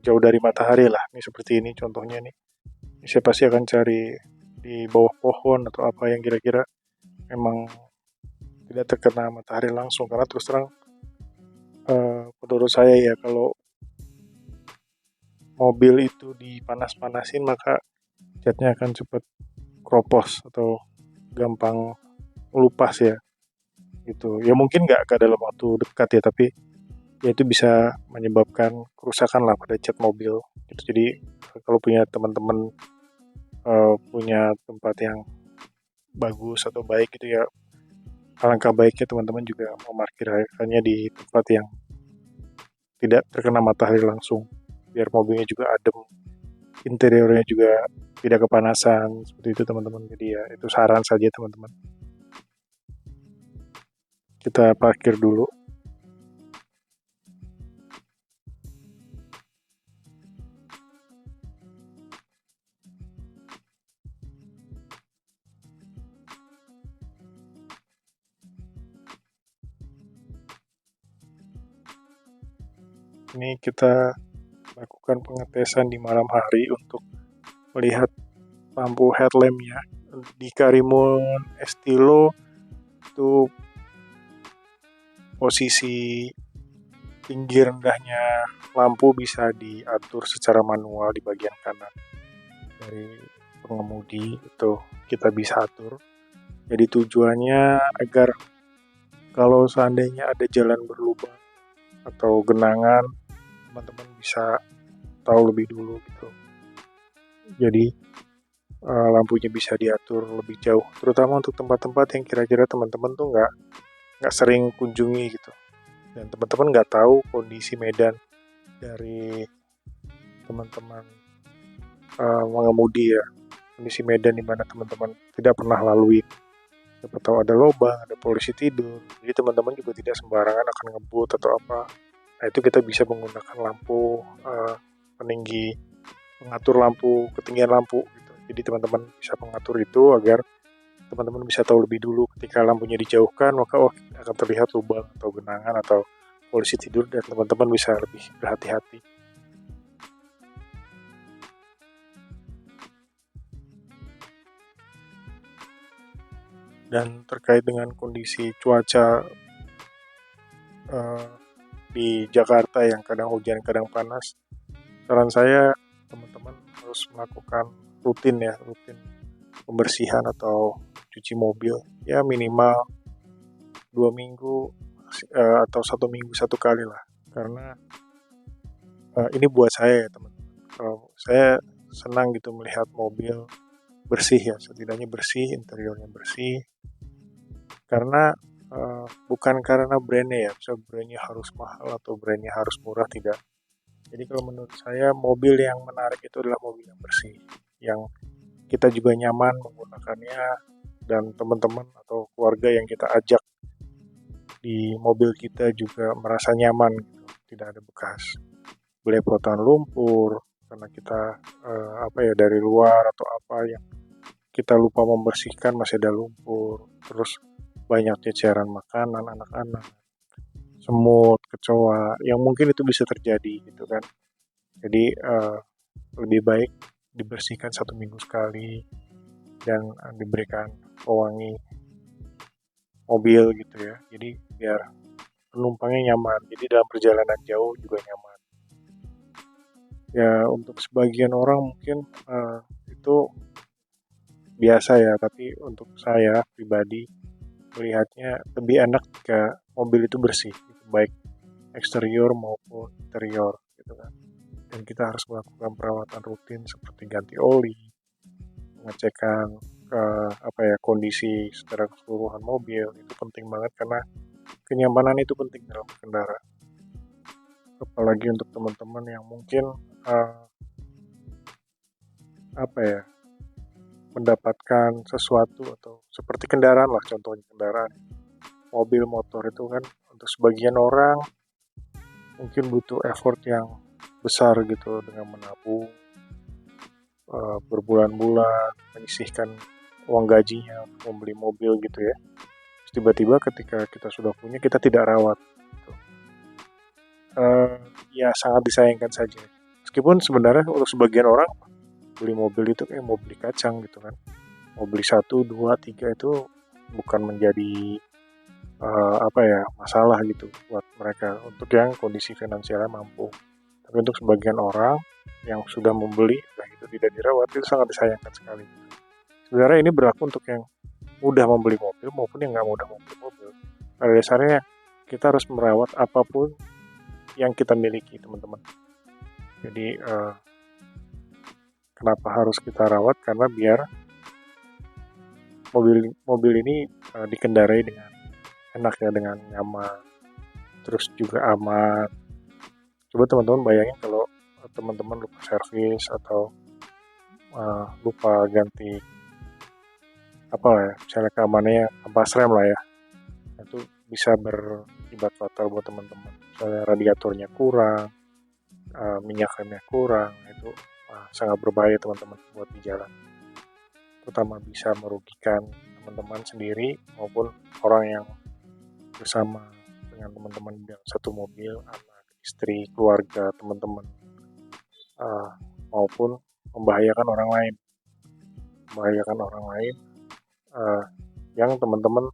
jauh dari matahari lah. Ini seperti ini contohnya nih. Saya pasti akan cari di bawah pohon atau apa yang kira-kira memang tidak terkena matahari langsung, karena terus terang menurut saya ya kalau mobil itu dipanas-panasin maka catnya akan cepat kropos atau gampang lupas ya gitu. Ya mungkin nggak dalam waktu dekat ya, tapi ya itu bisa menyebabkan kerusakan lah pada cat mobil gitu. Jadi kalau punya teman-teman punya tempat yang bagus atau baik gitu ya, alangkah baiknya teman-teman juga memarkirkannya di tempat yang tidak terkena matahari langsung, biar mobilnya juga adem, interiornya juga tidak kepanasan, seperti itu teman-teman. Jadi ya itu saran saja teman-teman. Kita parkir dulu. Ini kita lakukan pengetesan di malam hari untuk melihat lampu headlampnya. Di Karimun Estilo itu posisi tinggi rendahnya lampu bisa diatur secara manual di bagian kanan dari pengemudi, itu kita bisa atur. Jadi tujuannya agar kalau seandainya ada jalan berlubang atau genangan, teman-teman bisa tahu lebih dulu gitu. Jadi lampunya bisa diatur lebih jauh, terutama untuk tempat-tempat yang kira-kira teman-teman tuh nggak sering kunjungi gitu, dan teman-teman nggak tahu kondisi medan dari teman-teman mengemudi ya, kondisi medan di mana teman-teman tidak pernah lalui. Siapa tahu ada lubang, ada polisi tidur, jadi teman-teman juga tidak sembarangan akan ngebut atau apa. Nah itu kita bisa menggunakan lampu peninggi, mengatur lampu, ketinggian lampu gitu. Jadi teman-teman bisa mengatur itu agar teman-teman bisa tahu lebih dulu ketika lampunya dijauhkan, maka akan terlihat lubang atau genangan atau polisi tidur, dan teman-teman bisa lebih berhati-hati. Dan terkait dengan kondisi cuaca di Jakarta yang kadang hujan kadang panas, saran saya teman-teman harus melakukan rutin pembersihan atau cuci mobil ya minimal 2 minggu atau 1 minggu 1 kali lah, karena Ini buat saya ya teman-teman, saya senang gitu melihat mobil bersih ya, setidaknya bersih, interiornya bersih, karena bukan karena brandnya ya, misal brandnya harus mahal atau brandnya harus murah, tidak. Jadi kalau menurut saya mobil yang menarik itu adalah mobil yang bersih, yang kita juga nyaman menggunakannya, dan teman-teman atau keluarga yang kita ajak di mobil kita juga merasa nyaman gitu, tidak ada bekas belepotan lumpur karena kita apa ya, dari luar atau apa yang kita lupa membersihkan masih ada lumpur, terus banyak ceceran makanan anak-anak, semut, kecoa, yang mungkin itu bisa terjadi gitu kan. Jadi lebih baik dibersihkan 1 minggu sekali dan diberikan pewangi mobil gitu ya. Jadi biar penumpangnya nyaman. Jadi dalam perjalanan jauh juga nyaman. Ya untuk sebagian orang mungkin itu biasa ya, tapi untuk saya pribadi melihatnya lebih enak jika mobil itu bersih, gitu, baik eksterior maupun interior gitu kan. Dan kita harus melakukan perawatan rutin seperti ganti oli, pengecekan ke apa ya, kondisi secara keseluruhan mobil itu penting banget karena kenyamanan itu penting dalam berkendara. Apalagi untuk teman-teman yang mungkin uh, apa ya, mendapatkan sesuatu atau seperti kendaraan lah, contohnya kendaraan mobil motor itu kan untuk sebagian orang mungkin butuh effort yang besar gitu dengan menabung berbulan-bulan, menyisihkan uang gajinya untuk membeli mobil gitu ya. Terus tiba-tiba ketika kita sudah punya, kita tidak rawat gitu. Eh, Ya sangat disayangkan saja. Meskipun sebenarnya untuk sebagian orang beli mobil itu kayak mau beli kacang gitu kan. Mau beli 1, 2, 3 itu bukan menjadi apa ya, masalah gitu buat mereka untuk yang kondisi finansialnya mampu. Tapi untuk sebagian orang yang sudah membeli nah itu tidak dirawat, itu sangat disayangkan sekali. Sebenarnya ini berlaku untuk yang mudah membeli mobil maupun yang nggak mudah membeli mobil. Pada dasarnya kita harus merawat apapun yang kita miliki, teman-teman. Jadi kenapa harus kita rawat? Karena biar mobil mobil ini dikendarai dengan enak ya, dengan nyaman, terus juga aman. Coba teman-teman bayangin kalau teman-teman lupa servis atau lupa ganti apa ya, misalnya keamanannya ampas rem lah ya, itu bisa berakibat fatal buat teman-teman. Misalnya radiatornya kurang, minyak remnya kurang, itu sangat berbahaya teman-teman buat di jalan. Terutama bisa merugikan teman-teman sendiri maupun orang yang bersama dengan teman-teman dalam satu mobil, anak, istri, keluarga, teman-teman, uh, maupun membahayakan orang lain, uh, yang teman-teman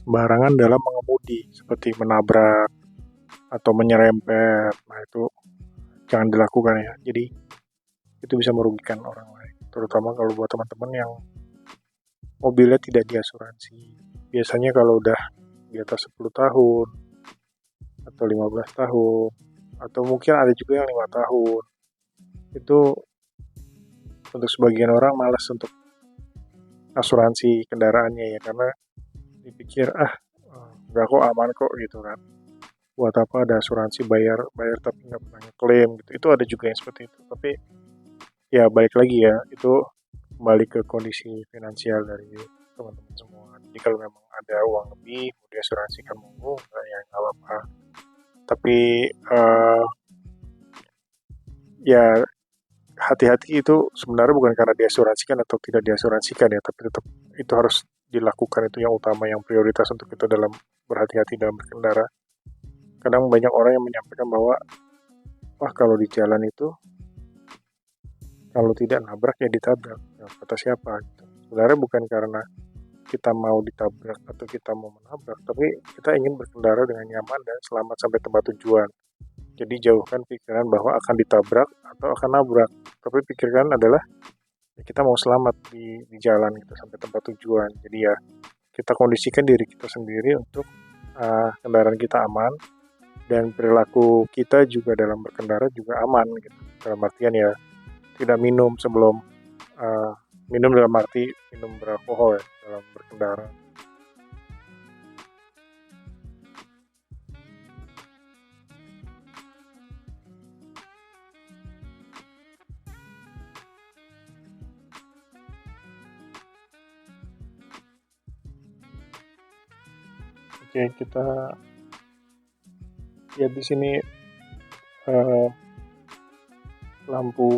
sembarangan dalam mengemudi, seperti menabrak atau menyerempet. Nah itu jangan dilakukan ya. Jadi itu bisa merugikan orang lain, terutama kalau buat teman-teman yang mobilnya tidak diasuransi. Biasanya kalau udah di atas 10 tahun atau 15 tahun atau mungkin ada juga yang 5 tahun, itu untuk sebagian orang malas untuk asuransi kendaraannya ya, karena dipikir nggak kok, aman kok gitu kan, buat apa ada asuransi, bayar bayar tapi nggak pernah klaim gitu. Itu ada juga yang seperti itu, tapi ya balik lagi ya, itu kembali ke kondisi finansial dari teman-teman semua. Jadi kalau memang ada uang lebih mau diasuransikan monggo, nggak ya nggak apa-apa. Tapi ya hati-hati, itu sebenarnya bukan karena diasuransikan atau tidak diasuransikan ya, tapi tetap itu harus dilakukan, itu yang utama, yang prioritas untuk kita dalam berhati-hati dalam berkendara. Kadang banyak orang yang menyampaikan bahwa wah kalau di jalan itu kalau tidak nabrak ya ditabrak. Ya, kata siapa gitu. Sebenarnya bukan karena kita mau ditabrak atau kita mau menabrak, tapi kita ingin berkendara dengan nyaman dan selamat sampai tempat tujuan. Jadi jauhkan pikiran bahwa akan ditabrak atau akan nabrak, tapi pikirkan adalah Ya, kita mau selamat di jalan gitu sampai tempat tujuan. Jadi ya kita kondisikan diri kita sendiri untuk kendaraan kita aman dan perilaku kita juga dalam berkendara juga aman gitu. Dalam artian ya tidak minum sebelum uh, minum dalam arti minum beralkohol ya dalam berkendara. Oke, kita lihat di sini uh, lampu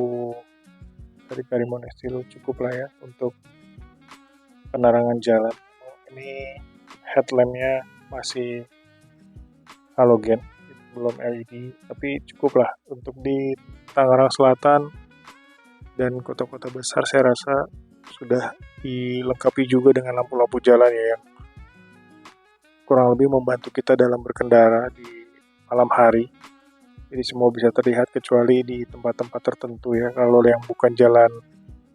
dari Karimun Estilo cukup lah ya untuk penerangan jalan. Ini headlampnya masih halogen, belum LED, tapi cukup lah untuk di Tangerang Selatan dan kota-kota besar saya rasa sudah dilengkapi juga dengan lampu-lampu jalan ya yang kurang lebih membantu kita dalam berkendara di malam hari. Jadi semua bisa terlihat kecuali di tempat-tempat tertentu ya. Kalau yang bukan jalan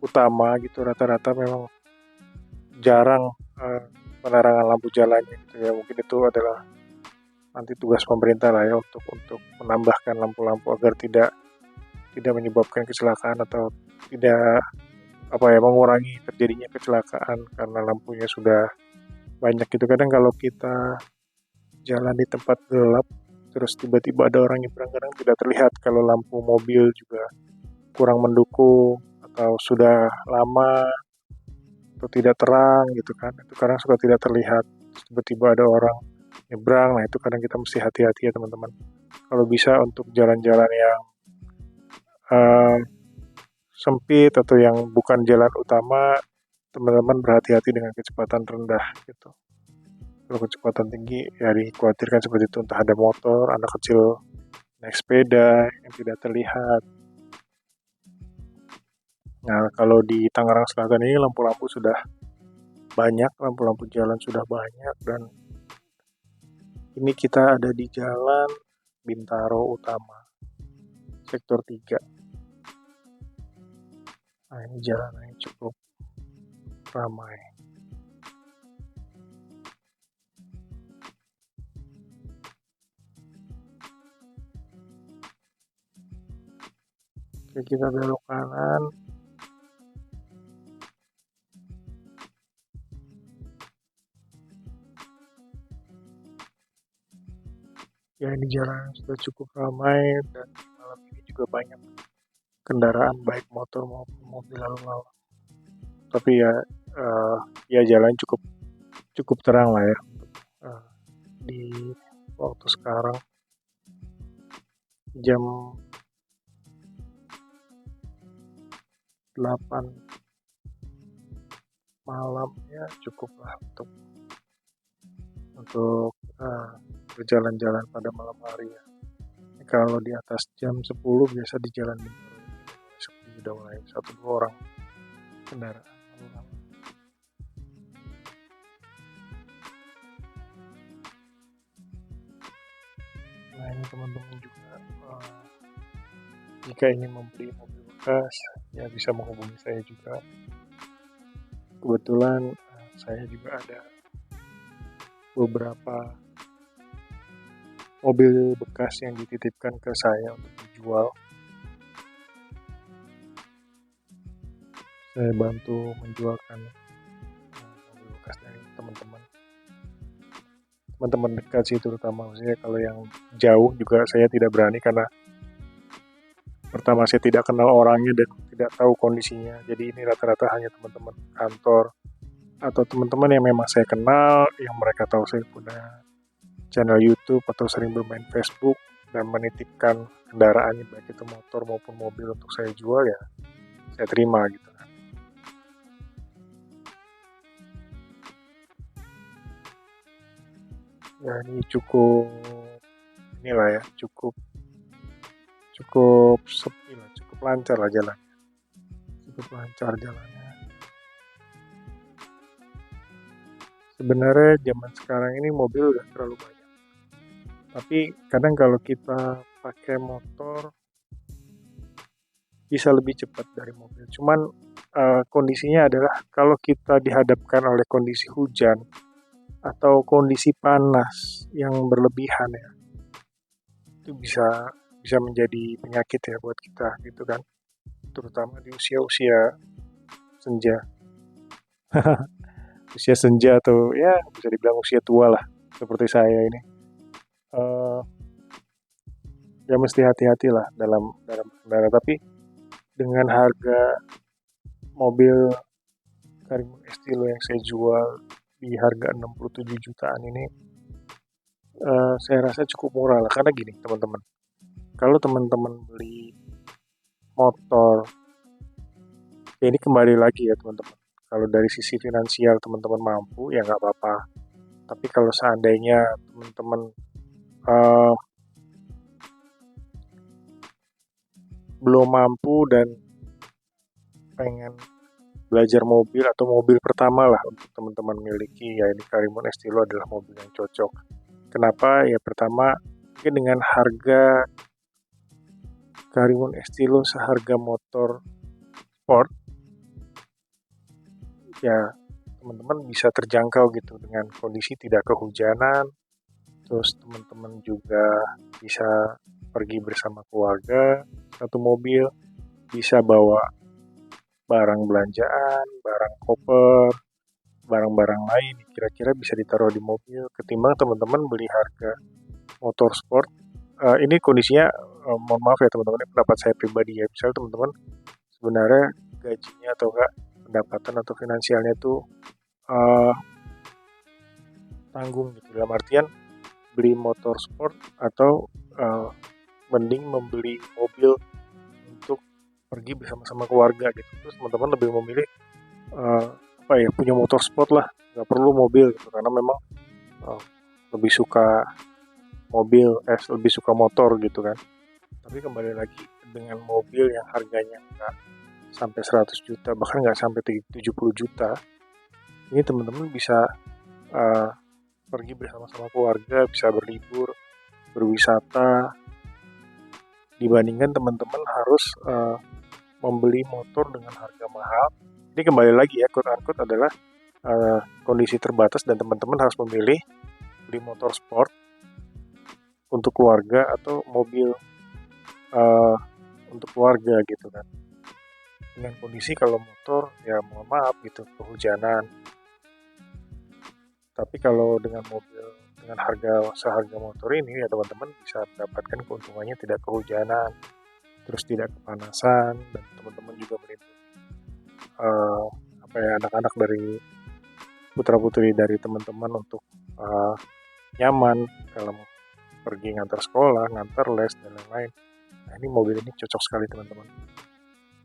utama gitu rata-rata memang jarang penerangan lampu jalannya gitu ya. Mungkin itu adalah nanti tugas pemerintah lah ya untuk menambahkan lampu-lampu agar tidak menyebabkan kecelakaan atau tidak mengurangi terjadinya kecelakaan karena lampunya sudah banyak gitu. Kadang kalau kita jalan di tempat gelap terus tiba-tiba ada orang nyebrang kadang tidak terlihat kalau lampu mobil juga kurang mendukung atau sudah lama atau tidak terang gitu kan, itu kadang suka tidak terlihat. Terus tiba-tiba ada orang nyebrang, nah itu kadang kita mesti hati-hati ya teman-teman. Kalau bisa untuk jalan-jalan yang uh, sempit atau yang bukan jalan utama, teman-teman berhati-hati dengan kecepatan rendah gitu. Kalau kecepatan tinggi ya dikhawatirkan seperti itu, entah ada motor, anak kecil naik sepeda yang tidak terlihat. Nah, kalau di Tangerang Selatan ini lampu-lampu sudah banyak, lampu-lampu jalan sudah banyak, dan ini kita ada di Jalan Bintaro Utama, Sektor 3. Nah, ini jalannya cukup ramai. Oke, kita belok kanan. Ya, ini jalan sudah cukup ramai dan malam ini juga banyak kendaraan baik motor maupun mobil lalu lalang. Tapi ya ya jalan cukup cukup terang lah ya uh, di waktu sekarang jam 8 malam ya cukup lah untuk berjalan-jalan pada malam hari ya. Kalau di atas jam 10 biasa di jalan seperti udah mulai 1-2 orang kendaraan. Nah ini teman-teman juga jika ingin membeli mobil bekas ya bisa menghubungi saya juga. Kebetulan saya juga ada beberapa mobil bekas yang dititipkan ke saya untuk dijual. Saya bantu menjualkan mobil bekas dari teman-teman dekat sih, terutama maksudnya kalau yang jauh juga saya tidak berani karena pertama saya tidak kenal orangnya dan tidak tahu kondisinya. Jadi ini rata-rata hanya teman-teman kantor atau teman-teman yang memang saya kenal, yang mereka tahu saya punya channel YouTube atau sering bermain Facebook dan menitipkan kendaraannya baik itu motor maupun mobil untuk saya jual ya saya terima gitu kan. Ya ini cukup inilah ya cukup sepi lah, cukup lancar lah jalannya, cukup lancar jalannya. Sebenarnya zaman sekarang ini mobil udah terlalu banyak, tapi kadang kalau kita pakai motor bisa lebih cepat dari mobil. Cuman kondisinya adalah kalau kita dihadapkan oleh kondisi hujan atau kondisi panas yang berlebihan ya, itu bisa bisa menjadi penyakit ya buat kita gitu kan, terutama di usia-usia senja. Usia senja atau ya bisa dibilang usia tua lah seperti saya ini. Eh, Ya mesti hati-hati lah dalam dalam berkendara, tapi dengan harga mobil Karimun Estilo yang saya jual di harga 67 jutaan ini, saya rasa cukup murah lah. Karena gini teman-teman, kalau teman-teman beli motor, ya ini kembali lagi ya teman-teman, kalau dari sisi finansial teman-teman mampu ya nggak apa-apa. Tapi kalau seandainya teman-teman eh, belum mampu dan pengen belajar mobil atau mobil pertama lah untuk teman-teman miliki, ya ini Karimun Estilo adalah mobil yang cocok. Kenapa? Ya pertama, mungkin dengan harga Karimun Estilo seharga motor sport, ya teman-teman bisa terjangkau gitu dengan kondisi tidak kehujanan, terus teman-teman juga bisa pergi bersama keluarga, satu mobil, bisa bawa barang belanjaan, barang koper, barang-barang lain kira-kira bisa ditaruh di mobil ketimbang teman-teman beli harga motor sport. Ini kondisinya, mohon maaf ya teman-teman, ini pendapat saya pribadi ya. Misalnya teman-teman sebenarnya gajinya atau enggak pendapatan atau finansialnya itu uh, tanggung gitu. Dalam artian beli motor sport atau uh, mending membeli mobil untuk pergi bersama-sama keluarga gitu. Terus teman-teman lebih memilih uh, apa ya, punya motor sport lah, nggak perlu mobil gitu karena memang uh, lebih suka lebih suka motor gitu kan. Tapi kembali lagi, dengan mobil yang harganya nggak sampai 100 juta, bahkan nggak sampai 70 juta, ini teman-teman bisa uh, pergi bersama-sama keluarga, bisa berlibur, berwisata, dibandingkan teman-teman harus membeli motor dengan harga mahal. Ini kembali lagi ya, quote unquote adalah kondisi terbatas dan teman-teman harus memilih beli motor sport untuk keluarga atau mobil untuk keluarga gitu kan. Dengan kondisi kalau motor ya mohon maaf gitu kehujanan, tapi kalau dengan mobil dengan harga seharga motor ini ya teman-teman bisa mendapatkan keuntungannya, tidak kehujanan, terus tidak kepanasan, dan teman-teman juga melindungi anak-anak dari putra-putri dari teman-teman untuk nyaman kalau pergi ngantar sekolah, ngantar les dan lain-lain. Nah ini mobil ini cocok sekali teman-teman.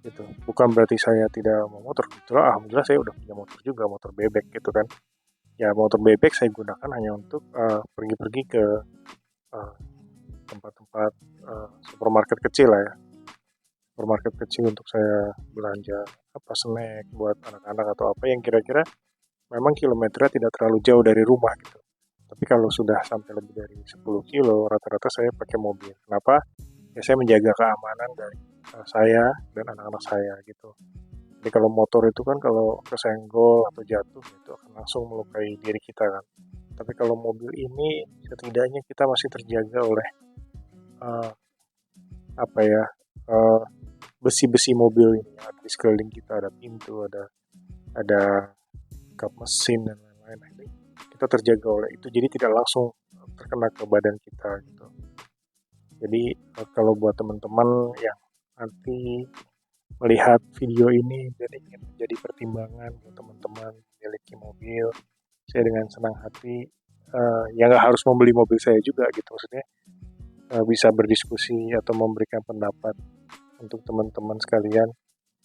Gitu. Bukan berarti saya tidak mau motor. Kebetulan alhamdulillah saya udah punya motor juga, motor bebek gitu kan. Ya motor bebek saya gunakan hanya untuk pergi-pergi ke uh, tempat-tempat supermarket kecil lah ya. Supermarket kecil untuk saya belanja apa snack buat anak-anak atau apa yang kira-kira memang kilometernya tidak terlalu jauh dari rumah gitu. Tapi kalau sudah sampai lebih dari 10 kilo, rata-rata saya pakai mobil. Kenapa? Ya saya menjaga keamanan dari saya dan anak-anak saya gitu. Jadi kalau motor itu kan kalau kesenggol atau jatuh itu akan langsung melukai diri kita kan. Tapi kalau mobil ini setidaknya kita masih terjaga oleh uh, apa ya uh, besi-besi mobil ini yang ada di sekeliling kita, ada pintu, ada kap mesin dan lain-lain. Nah, ini kita terjaga oleh itu, jadi tidak langsung terkena ke badan kita gitu. Jadi kalau buat teman-teman yang nanti melihat video ini dan ingin menjadi pertimbangan buat teman-teman memiliki mobil, saya dengan senang hati ya nggak harus membeli mobil saya juga gitu, maksudnya bisa berdiskusi atau memberikan pendapat untuk teman-teman sekalian,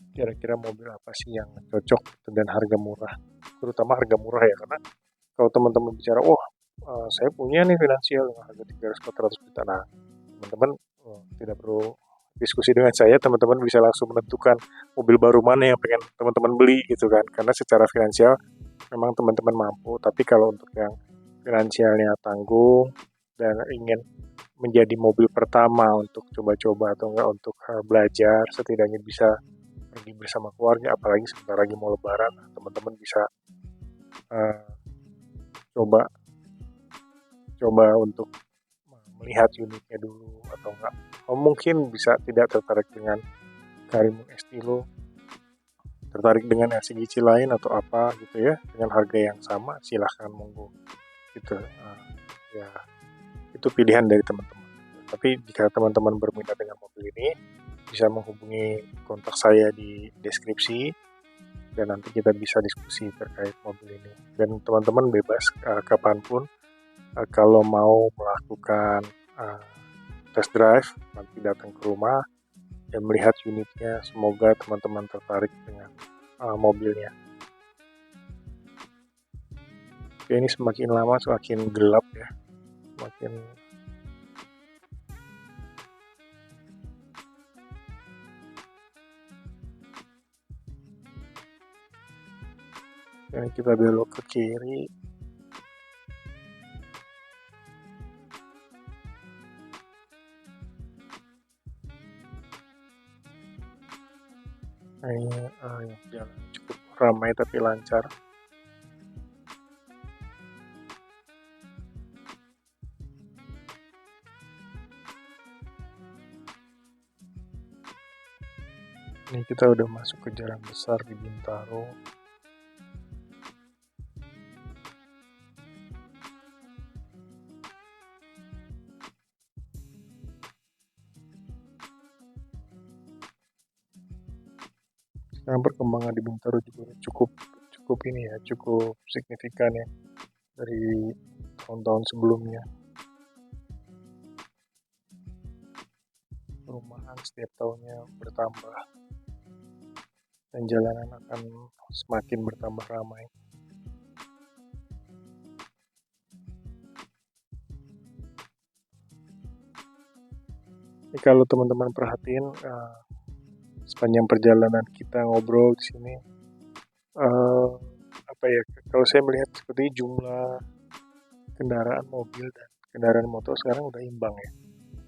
kira-kira mobil apa sih yang cocok dan harga murah, terutama harga murah ya, karena kalau teman-teman bicara, wah saya punya nih finansial dengan harga 300-400 juta, nah teman-teman tidak perlu diskusi dengan saya, teman-teman bisa langsung menentukan mobil baru mana yang pengen teman-teman beli gitu kan, karena secara finansial memang teman-teman mampu. Tapi kalau untuk yang finansialnya tanggung dan ingin menjadi mobil pertama untuk coba-coba atau enggak untuk belajar, setidaknya bisa pergi bersama keluarga, apalagi sebentar lagi mau lebaran, teman-teman bisa uh, coba untuk melihat unitnya dulu atau enggak. Mungkin bisa tidak tertarik dengan Karimun Estilo, tertarik dengan LCGC lain atau apa gitu ya, dengan harga yang sama, silahkan monggo gitu. Ya itu pilihan dari teman-teman. Tapi jika teman-teman berminat dengan mobil ini, bisa menghubungi kontak saya di deskripsi dan nanti kita bisa diskusi terkait mobil ini. Dan teman-teman bebas kapanpun kalau mau melakukan test drive, nanti datang ke rumah dan melihat unitnya. Semoga teman-teman tertarik dengan mobilnya. Oke, ini semakin lama semakin gelap ya, semakin ini kita belok ke kiri. Nah, ini jalan cukup ramai tapi lancar. Ini kita udah masuk ke jalan besar di Bintaro. Sekarang perkembangan di Bintaro juga cukup ini ya, cukup signifikan ya dari tahun-tahun sebelumnya. Perumahan setiap tahunnya bertambah dan jalanan akan semakin bertambah ramai. Ini kalau teman-teman perhatiin sepanjang perjalanan kita ngobrol di sini, kalau saya melihat seperti jumlah kendaraan mobil dan kendaraan motor sekarang udah imbang ya.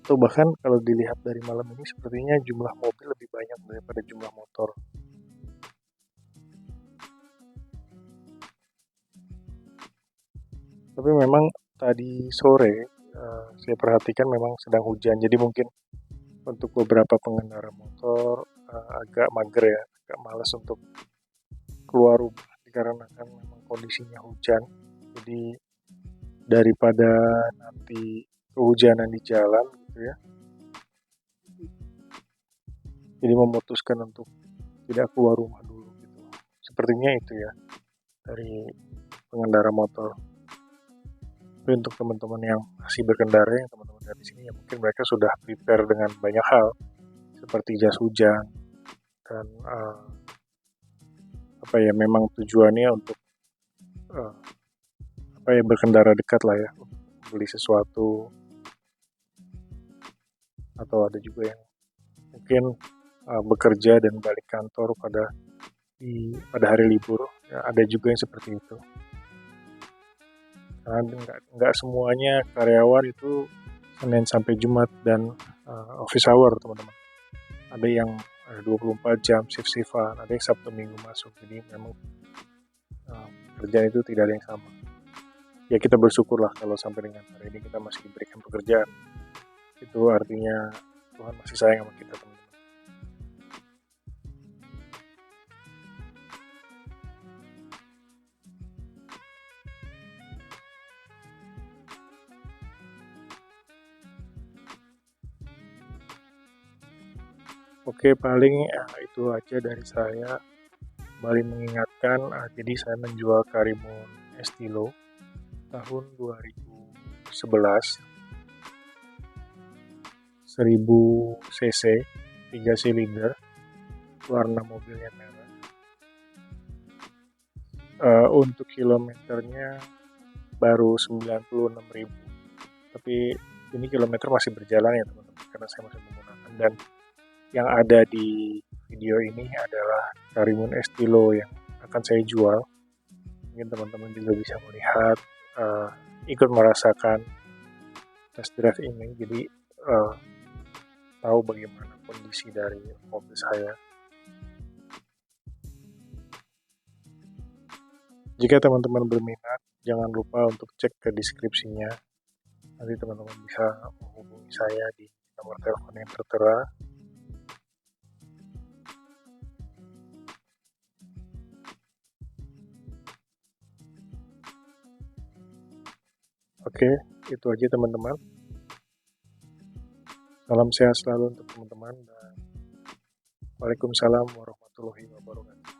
Atau bahkan kalau dilihat dari malam ini sepertinya jumlah mobil lebih banyak daripada jumlah motor. Tapi memang tadi sore saya perhatikan memang sedang hujan, jadi mungkin untuk beberapa pengendara motor agak mager ya, agak malas untuk keluar rumah dikarenakan memang kondisinya hujan. Jadi daripada nanti kehujanan di jalan gitu ya, jadi memutuskan untuk tidak keluar rumah dulu gitu. Sepertinya itu ya dari pengendara motor. Tapi untuk teman-teman yang masih berkendara, yang teman-teman dari sini ya mungkin mereka sudah prepare dengan banyak hal seperti jas hujan dan memang tujuannya untuk berkendara dekat lah ya, beli sesuatu, atau ada juga yang mungkin bekerja dan balik kantor pada hari libur ya, ada juga yang seperti itu. Karena nggak semuanya karyawan itu Senin sampai Jumat dan office hour teman-teman. Ada yang 24 jam shift-shiftan, ada yang Sabtu Minggu masuk. Jadi memang kerjaan itu tidak ada yang sama. Ya kita bersyukurlah kalau sampai dengan hari ini kita masih diberikan pekerjaan. Itu artinya Tuhan masih sayang sama kita teman-teman. Oke, paling itu aja dari saya. Kembali mengingatkan, jadi saya menjual Karimun Estilo tahun 2011, 1000 cc, 3 silinder, warna mobilnya merah. Untuk kilometernya baru 96.000, tapi ini kilometer masih berjalan ya teman-teman, karena saya masih menggunakan. Dan yang ada di video ini adalah Karimun Estilo yang akan saya jual. Mungkin teman-teman juga bisa melihat, ikut merasakan test drive ini, jadi tahu bagaimana kondisi dari mobil saya. Jika teman-teman berminat, jangan lupa untuk cek ke deskripsinya. Nanti teman-teman bisa menghubungi saya di nomor telepon yang tertera. Oke, itu aja teman-teman. Salam sehat selalu untuk teman-teman, dan Waalaikumsalam warahmatullahi wabarakatuh.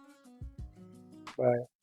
Bye.